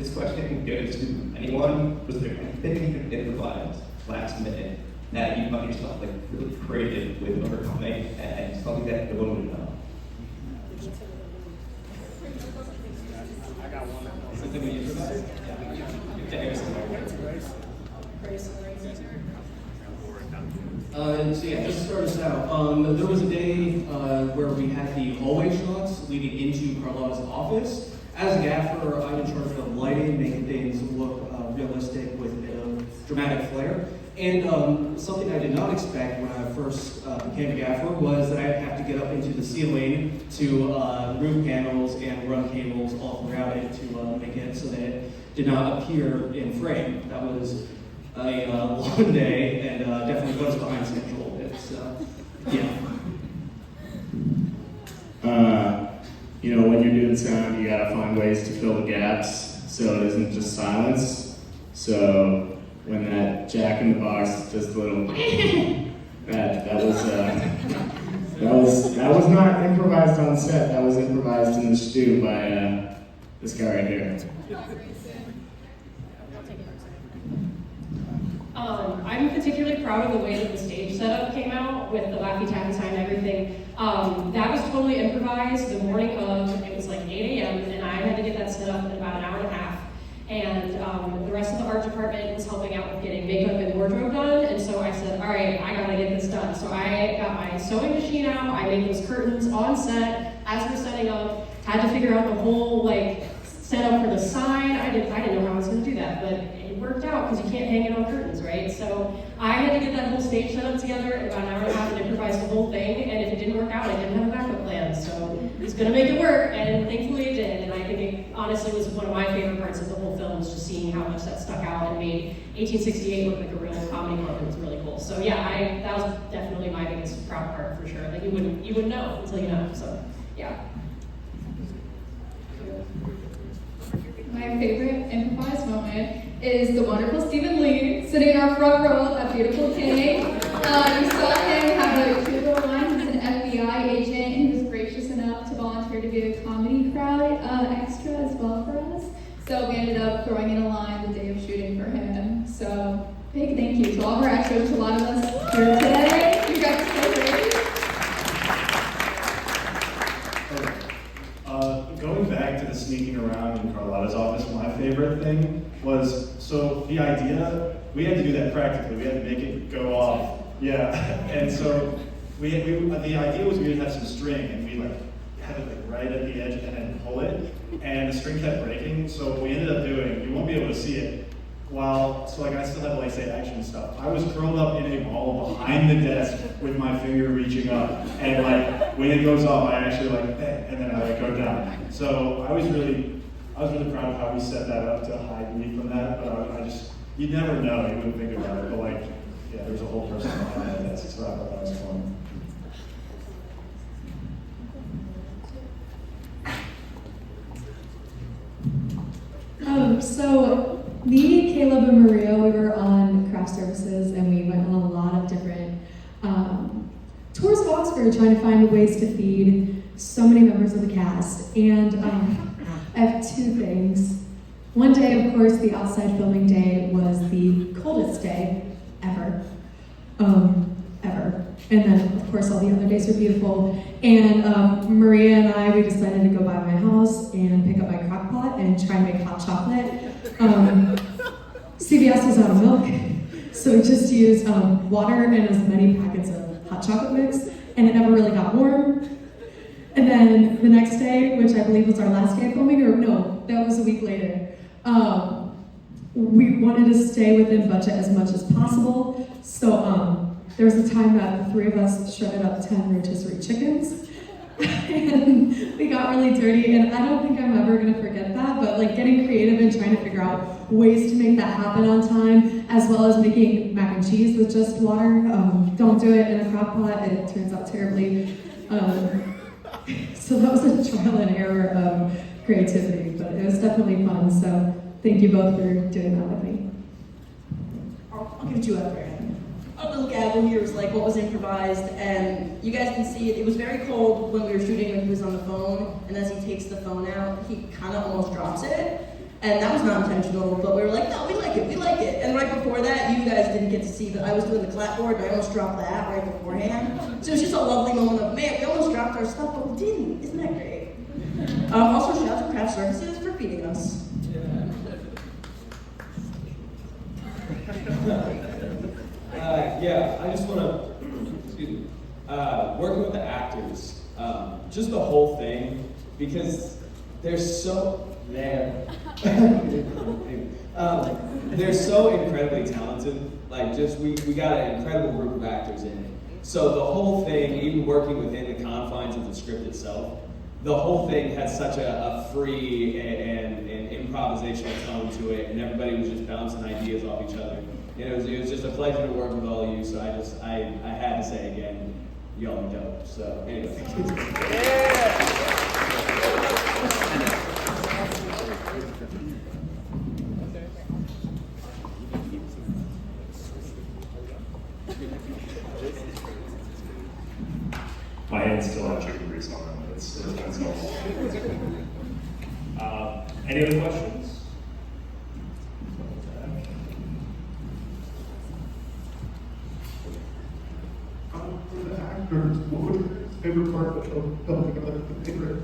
this question goes to anyone. Was there anything you could improvise last minute that you found yourself like really creative with overcoming and something that no one would know? Something we improvise? So yeah, just to start us out, there was a day where we had the hallway shots leading into Carlotta's office. As a gaffer, I'm in charge of lighting, making things look realistic with a bit of dramatic flair. And something I did not expect when I first became a gaffer was that I'd have to get up into the ceiling to remove panels and run cables all throughout it to make it so that it did not appear in frame. That was a long day and definitely was behind schedule. It's, yeah. When you're doing sound, you gotta find ways to fill the gaps so it isn't just silence. So when that Jack in the Box just a little that was not improvised on set. That was improvised in the stew by this guy right here. I'm particularly proud of the way that the stage setup came out with the Laffy Taffy sign and everything. That was totally improvised the morning of. It was like 8 a.m. and I had to get that set up in about an hour and a half. And the rest of the art department was helping out with getting makeup and wardrobe done. And so I said, all right, I gotta get this done. So I got my sewing machine out. I made those curtains on set as we're setting up. Had to figure out the whole setup for the sign. I didn't know how I was gonna do that, but it worked out because you can't hang it on curtains, right? So I had to get that whole stage set up together in about an hour and a half and improvise the whole thing. And if it didn't work out, I didn't have a backup plan. So I was gonna make it work, and thankfully it did. And I think it honestly was one of my favorite parts of the whole film, was just seeing how much that stuck out and made 1868 look like a real comedy club. It was really cool. So yeah, that was definitely my biggest proud part for sure. Like you wouldn't know until you know. So yeah. My favorite improvised moment is the wonderful Stephen Lee sitting in our front row at Beautiful King. You saw him have a cute little line. He's an FBI agent, and he was gracious enough to volunteer to be a comedy crowd extra as well for us. So we ended up throwing in a line the day of shooting for him. So big thank you to all of our extras, to a lot of us here today. You guys are so great. Going back to the sneaking around in Carlotta's office, my favorite thing was, so the idea, we had to do that practically. We had to make it go off. Yeah, and so the idea was we would have some string and we have it right at the edge and then pull it, and the string kept breaking. So what we ended up doing, you won't be able to see it, I still have say action stuff. I was curled up in a ball behind the desk with my finger reaching up, and when it goes off, I actually and then I go down. So I was really proud of how we set that up to hide me from that. But you'd never know, you wouldn't think about it. But yeah, there's a whole person behind that desk, so I thought that was fun. So me, Caleb, and Maria, we were on craft services, and we went on a lot of different tours of Oxford trying to find ways to feed so many members of the cast. And I have two things. One day, of course, the outside filming day was the coldest day ever. And then, of course, all the other days were beautiful. And Maria and I, we decided to go by my house and pick up my crock pot and try and make hot chocolate. CVS was out of milk, so we just used water and as many packets of hot chocolate mix, and it never really got warm. And then the next day, which I believe was our last day of filming, or no, that was a week later, we wanted to stay within budget as much as possible. So there was a time that the three of us shredded up 10 rotisserie chickens. And we got really dirty, and I don't think I'm ever gonna forget that, but getting creative and trying to figure out ways to make that happen on time, as well as making mac and cheese with just water. Don't do it in a crock pot, it turns out terribly. So that was a trial and error of creativity, but it was definitely fun, so thank you both for doing that with me. I'll give it to you up, Brandon. A little gavel here was what was improvised, and you guys can see it was very cold when we were shooting when he was on the phone, and as he takes the phone out, he kind of almost drops it. And that was not intentional, but we were like, no, we like it, we like it. And right before that, you guys didn't get to see that I was doing the clapboard and I almost dropped that right beforehand. So it was just a lovely moment of, man, we almost dropped our stuff, but we didn't. Isn't that great? Also, shout out to Craft Services for feeding us. Yeah, I just want to, working with the actors, just the whole thing, because they're so, they're so incredibly talented. Like, just, we got an incredible group of actors in it. So the whole thing, even working within the confines of the script itself, the whole thing had such a free and improvisational tone to it, and everybody was just bouncing ideas off each other. And it was just a pleasure to work with all of you, so I had to say again, y'all are dope. So anyway. My hands still have chicken grease on them. It's been so long. Any other questions? For the actors, what was your favorite part of the show? Tell me about the favorite.